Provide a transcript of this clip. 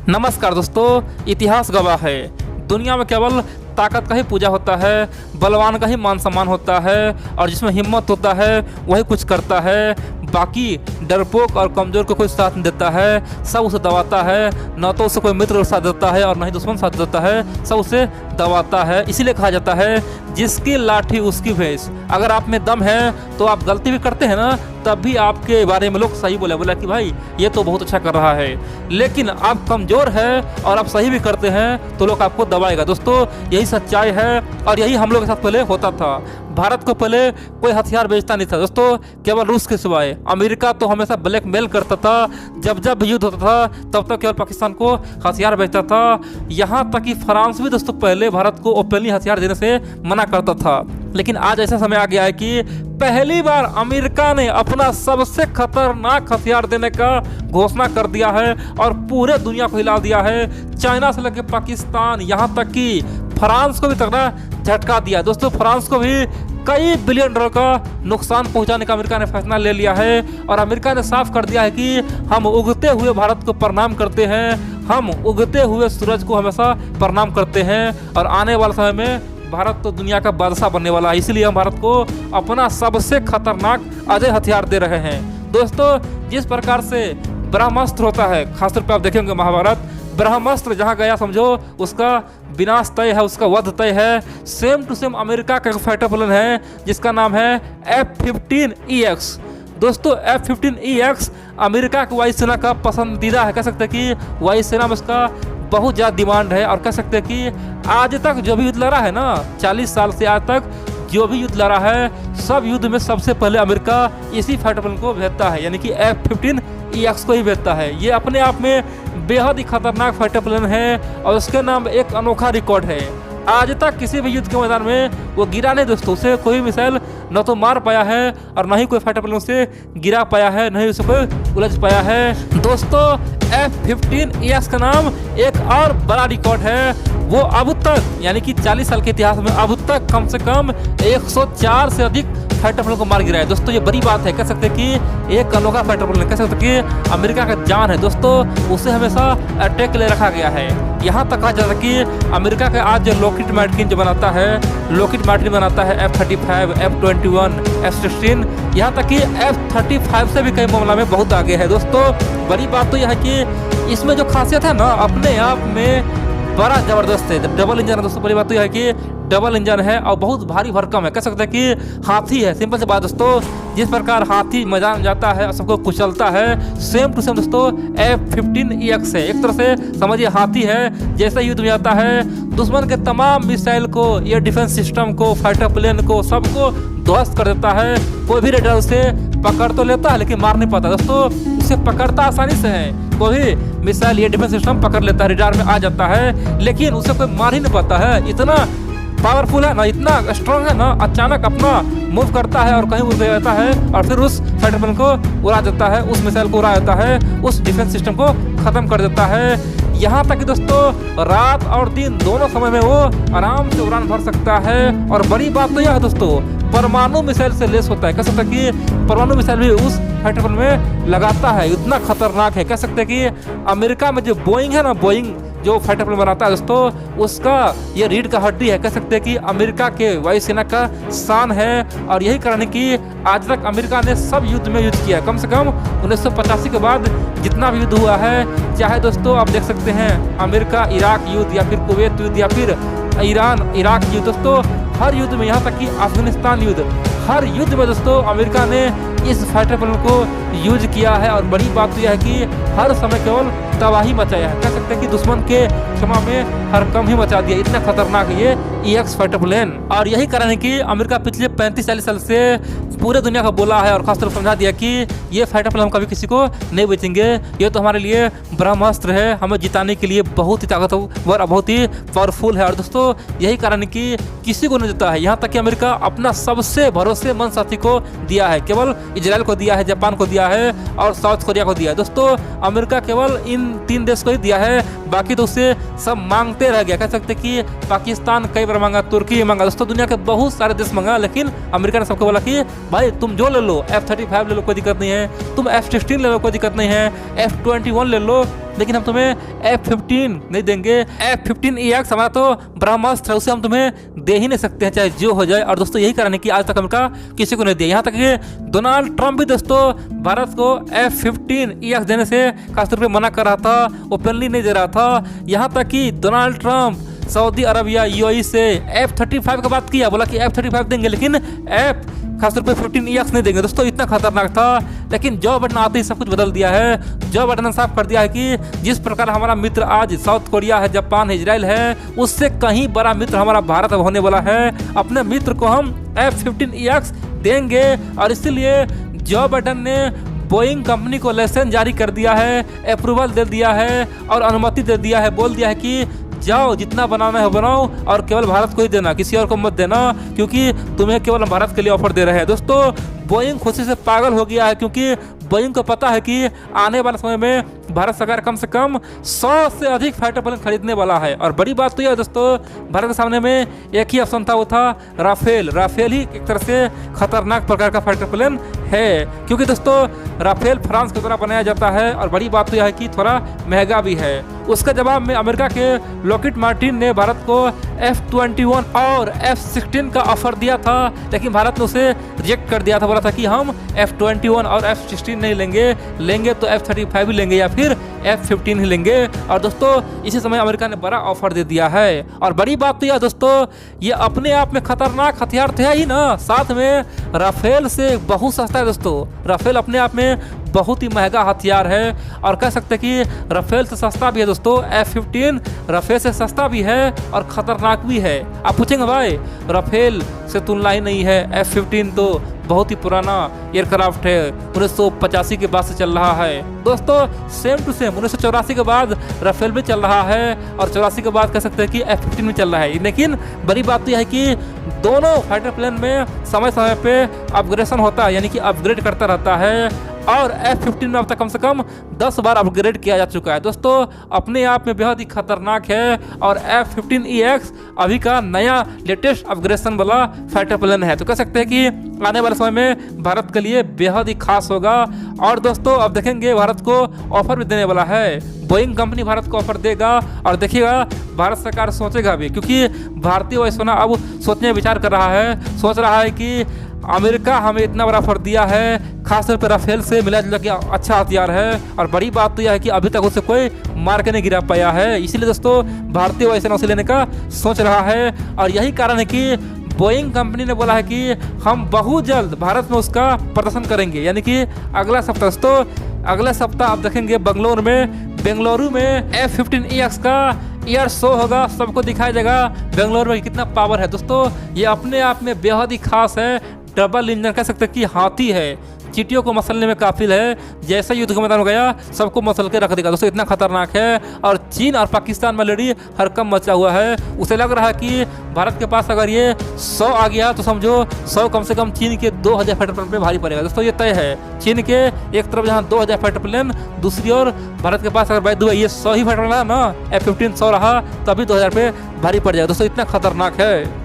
नमस्कार दोस्तों, इतिहास गवाह है दुनिया में केवल ताकत का ही पूजा होता है, बलवान का ही मान सम्मान होता है और जिसमें हिम्मत होता है वही कुछ करता है। बाकी डरपोक और कमज़ोर को कोई साथ नहीं देता है, सब उसे दबाता है। न तो उसे कोई मित्र साथ देता है और न ही दुश्मन साथ देता है, सब उसे दबाता है। इसीलिए कहा जाता है जिसकी लाठी उसकी भैंस। अगर आप में दम है तो आप गलती भी करते हैं ना, तब भी आपके बारे में लोग सही बोला कि भाई ये तो बहुत अच्छा कर रहा है। लेकिन आप कमज़ोर है और आप सही भी करते हैं तो लोग आपको दबाएगा। दोस्तों यही सच्चाई है और यही हम लोग के साथ पहले होता था। भारत को पहले कोई हथियार बेचता नहीं था दोस्तों, केवल रूस के सिवाय। अमेरिका तो हमेशा ब्लैकमेल करता था, जब जब भी युद्ध होता था तब तक केवल पाकिस्तान को हथियार बेचता था। यहाँ तक कि फ्रांस भी दोस्तों पहले भारत को ओपनली हथियार देने से मना करता था। लेकिन आज ऐसा समय आ गया है कि पहली बार अमेरिका ने अपना सबसे खतरनाक हथियार देने का घोषणा कर दिया है और पूरे दुनिया को हिला दिया है। चाइना से लेकर पाकिस्तान, यहाँ तक कि फ्रांस को भी तगड़ा झटका दिया। दोस्तों फ्रांस को भी कई बिलियन डॉलर का नुकसान पहुंचाने का अमेरिका ने फैसला ले लिया है और अमेरिका ने साफ कर दिया है कि हम उगते हुए भारत को प्रणाम करते हैं, हम उगते हुए सूरज को हमेशा प्रणाम करते हैं और आने वाले समय में भारत तो दुनिया का बादशाह बनने वाला है। इसलिए हम भारत को अपना सबसे खतरनाक अजय हथियार दे रहे हैं। दोस्तों जिस प्रकार से ब्रह्मास्त्र होता है, खासतौर पर आप देखेंगे महाभारत, ब्रह्मास्त्र जहाँ गया समझो उसका विनाश तय है, उसका वध तय है। सेम टू सेम अमेरिका का एक फाइटर प्लेन है जिसका नाम है F-15EX। दोस्तों F-15EX अमेरिका की वायुसेना का पसंदीदा है। कह सकते हैं कि वायुसेना में उसका बहुत ज़्यादा डिमांड है और कह सकते हैं कि आज तक जो भी युद्ध लड़ा है ना, 40 साल से आज तक जो भी युद्ध लड़ा है, सब युद्ध में सबसे पहले अमेरिका इसी फाइटर प्लेन को भेजता है, यानी कि F-15EX को ही भेजता है। ये अपने आप में बेहद ही खतरनाक फाइटर प्लेन है और उसके नाम एक अनोखा रिकॉर्ड है। आज तक किसी भी युद्ध के मैदान में वो गिरा नहीं दोस्तों, उसे कोई मिसाइल न तो मार पाया है और न ही कोई फाइटर प्लेन उसे गिरा पाया है, न ही उसे कोई उलझ पाया है। दोस्तों F-15EX का नाम एक और बड़ा रिकॉर्ड है। वो अब तक यानी कि 40 साल के इतिहास में अब तक कम से कम 104 से अधिक फाइटर प्लेन को मार गिरा है। दोस्तों ये बड़ी बात है, कह सकते हैं कि एक अनोखा फाइटर प्लेन, कह सकते हैं कि अमेरिका का जान है दोस्तों, उसे हमेशा अटैक के लिए रखा गया है। यहाँ तक कहा जाता है कि अमेरिका का आज जो लॉकहीड मार्टिन जो बनाता है, लॉकहीड मार्टिन बनाता है F-35, F-21, F-16, यहाँ तक कि F-35 से भी कई मामला में बहुत आगे है। दोस्तों बड़ी बात तो यह है कि इसमें जो खासियत है ना, अपने आप में बड़ा जबरदस्त है। डबल इंजन है दोस्तों, बड़ी बात तो यह है कि डबल इंजन है और बहुत भारी भरकम है। कह सकते हैं कि हाथी है। सिंपल सी बात दोस्तों, जिस प्रकार हाथी मैदान में जाता है और सबको कुचलता है, सेम टू सेम दोस्तों F-15EX है। एक तरह से समझिए हाथी है, जैसे युद्ध में जाता है दुश्मन के तमाम मिसाइल को, एयर डिफेंस सिस्टम को, फाइटर प्लेन को, सबको ध्वस्त कर देता है। कोई भी रेडर उसे पकड़ तो लेता है लेकिन मार नहीं पाता दोस्तों, उसे पकड़ता आसानी से है। कोई भी मिसाइल एयर डिफेंस सिस्टम पकड़ लेता है, रेडार में आ जाता है, लेकिन उसे कोई मार ही नहीं पाता है। इतना पावरफुल है ना, इतना स्ट्रांग है ना, अचानक अपना मूव करता है और कहीं उड़ जाता है और फिर उस फाइटर प्लेन को उड़ा देता है, उस मिसाइल को उड़ा देता है, उस डिफेंस सिस्टम को खत्म कर देता है। यहाँ तक कि दोस्तों रात और दिन दोनों समय में वो आराम से उड़ान भर सकता है। और बड़ी बात तो यह है दोस्तों, परमाणु मिसाइल से लेस होता है। कह सकते हैं कि परमाणु मिसाइल भी उस फाइटर प्लेन में लगाता है, इतना खतरनाक है। कह सकते हैं कि अमेरिका में जो बोइंग है ना, बोइंग जो फाइटर प्लेन बनाता है दोस्तों, उसका ये रीढ़ का हड्डी है। कह सकते हैं कि अमेरिका के वायुसेना का शान है और यही कारण है कि आज तक अमेरिका ने सब युद्ध में युद्ध किया है। कम से कम 1985 के बाद जितना भी युद्ध हुआ है, चाहे दोस्तों आप देख सकते हैं अमेरिका इराक युद्ध या फिर कुवैत युद्ध या फिर ईरान इराक युद्ध, दोस्तों हर युद्ध में, यहाँ तक कि अफगानिस्तान युद्ध, हर युद्ध में दोस्तों अमेरिका ने इस फाइटर प्लेन को यूज किया है। और बड़ी बात तो यह है कि हर समय केवल तबाही मचाया है। कह सकते हैं कि दुश्मन के क्षमा में हर कम ही मचा दिया, इतना खतरनाक है ये EX फाइटर प्लेन। और यही कारण है कि अमेरिका पिछले 35-40 साल से पूरे दुनिया को बोला है और खासतौर पर समझा दिया कि ये फाइटर प्लेन हम कभी किसी को नहीं बेचेंगे, ये तो हमारे लिए ब्रह्मास्त्र है, हमें जिताने के लिए बहुत ही ताकतवर और बहुत ही पावरफुल है। और दोस्तों यही कारण है कि किसी को नहीं देता है। यहाँ तक कि अमेरिका अपना सबसे भरोसेमंद साथी को दिया है, केवल इजराइल को दिया है, जापान को दिया है और साउथ कोरिया को दिया है। दोस्तों अमेरिका केवल इन 3 देश को ही दिया है, बाकी तो उससे सब मांगते रह गया। कह सकते कि पाकिस्तान कई बार मांगा, तुर्की मांगा, दोस्तों दुनिया के बहुत सारे देश मांगा, लेकिन अमेरिका ने सबको बोला कि भाई तुम जो ले लो, F-35 ले लो कोई दिक्कत नहीं है, तुम F-16 ले लो कोई दिक्कत नहीं है, F-21 ले लो, लेकिन हम तुम्हें F-15 नहीं देंगे। F-15EX हमारा तो ब्रह्मास्त्र है, उसे हम तुम्हें दे ही नहीं सकते हैं चाहे जो हो जाए। और दोस्तों यही कारण है कि आज तक अमेरिका किसी को नहीं दिया, यहाँ तक कि डोनाल्ड ट्रंप भी दोस्तों भारत को F-15EX देने से खासतौर पर मना कर रहा था, ओपनली नहीं दे रहा था। यहाँ तक कि Donald Trump Saudi Arabia UAE से F-35 का बात किया, बोला कि F-35 देंगे लेकिन खासतौर पे 14EX नहीं देंगे। दोस्तों इतना खतरनाक था, लेकिन जो बाइडेन आते ही सब कुछ बदल दिया है। जो बाइडेन ने साफ कर दिया है कि जिस प्रकार हमारा मित्र आज साउथ कोरिया है, जापान है, इजराइल है, उससे कहीं बड़ा मित्र हमारा भारत होने वाला है। अपने मित्र को हम F-15EX देंगे और इसीलिए जो बाइडेन ने बोइंग कंपनी को लाइसेंस जारी कर दिया है, अप्रूवल दे दिया है और अनुमति दे दिया है, बोल दिया है कि जाओ जितना बनाना है बनाओ और केवल भारत को ही देना, किसी और को मत देना, क्योंकि तुम्हें केवल भारत के लिए ऑफर दे रहे हैं। दोस्तों बोइंग खुशी से पागल हो गया है, क्योंकि बोइंग को पता है कि आने वाले समय में भारत सरकार कम से कम 100 से अधिक फाइटर प्लेन खरीदने वाला है। और बड़ी बात तो यह दोस्तों, भारत के सामने में एक ही ऑप्शन था, वो था राफेल। राफेल ही एक तरह से खतरनाक प्रकार का फाइटर प्लेन है, क्योंकि दोस्तों राफेल फ्रांस के द्वारा बनाया जाता है और बड़ी बात तो यह है कि थोड़ा महंगा भी है। उसके जवाब में अमेरिका के लॉकहीड मार्टिन ने भारत को F-21 और F-16 का ऑफर दिया था, लेकिन भारत ने उसे रिजेक्ट कर दिया था। बोला था कि हम F-21 और F-16 नहीं लेंगे तो F-35 ही लेंगे या फिर F-15 ही लेंगे। और दोस्तों इसी समय अमेरिका ने बड़ा ऑफर दे दिया है। और बड़ी बात तो यह दोस्तों, ये अपने आप में खतरनाक हथियार थे ही ना, साथ में राफेल से बहुत सस्ता है। दोस्तों राफेल अपने आप में बहुत ही महंगा हथियार है और कह सकते हैं कि राफेल से सस्ता भी है। दोस्तों F-15 राफेल से सस्ता भी है और खतरनाक भी है। आप पूछेंगे भाई राफेल से तुलना ही नहीं है, F-15 तो बहुत ही पुराना एयरक्राफ्ट है, 1985 के बाद से चल रहा है। दोस्तों सेम टू सेम 1984 के बाद राफेल भी चल रहा है और 84 के बाद कह सकते हैं कि F-15 भी चल रहा है। लेकिन बड़ी बात तो यह है कि दोनों फाइटर प्लेन में समय समय पे अपग्रेडेशन होता है, यानी कि अपग्रेड करता रहता है और F-15 में अब तक कम से कम 10 बार अपग्रेड किया जा चुका है। दोस्तों अपने आप में बेहद ही खतरनाक है और F-15EX अभी का नया लेटेस्ट अपग्रेडेशन वाला फाइटर प्लेन है, तो कह सकते हैं कि आने वाले समय में भारत के लिए बेहद ही खास होगा। और दोस्तों अब देखेंगे भारत को ऑफर भी देने वाला है, बोइंग कंपनी भारत को ऑफर देगा और देखिएगा भारत सरकार सोचेगा भी, क्योंकि भारतीय वायुसेना अब सोचने विचार कर रहा है, सोच रहा है कि अमेरिका हमें इतना बड़ा ऑफर दिया है, खासतौर पर राफेल से मिला जुला के अच्छा हथियार है। और बड़ी बात तो यह है कि अभी तक उसे कोई मार के नहीं गिरा पाया है, इसीलिए दोस्तों भारतीय वायुसेना उसे लेने का सोच रहा है। और यही कारण है कि बोइंग कंपनी ने बोला है कि हम बहुत जल्द भारत में उसका प्रदर्शन करेंगे, यानी कि अगला सप्ताह। दोस्तों अगले सप्ताह आप देखेंगे बेंगलुरु में F-15EX का एयर शो होगा, सबको दिखाया जाएगा बेंगलुरु में कितना पावर है। दोस्तों ये अपने आप में बेहद ही खास है, डबल इंजन कह सकते हैं कि हाथी है, चींटियों को मसलने में काफिल है, जैसे युद्ध के मैदान में गया सबको मसल के रख देगा। दोस्तों इतना खतरनाक है। और चीन और पाकिस्तान में लड़ी हरकम मचा हुआ है, उसे लग रहा है कि भारत के पास अगर ये 100 आ गया तो समझो 100 कम से कम चीन के 2000 फाइटर प्लेन पे भारी पड़ेगा। दोस्तों ये तय है, चीन के एक तरफ जहाँ 2000 फाइटर प्लेन, दूसरी ओर भारत के पास अगर भाई ये 100 ही फाइटर प्लेन ना F-15 100 रहा तभी 2000 पे भारी पड़ जाएगा। दोस्तों इतना खतरनाक है।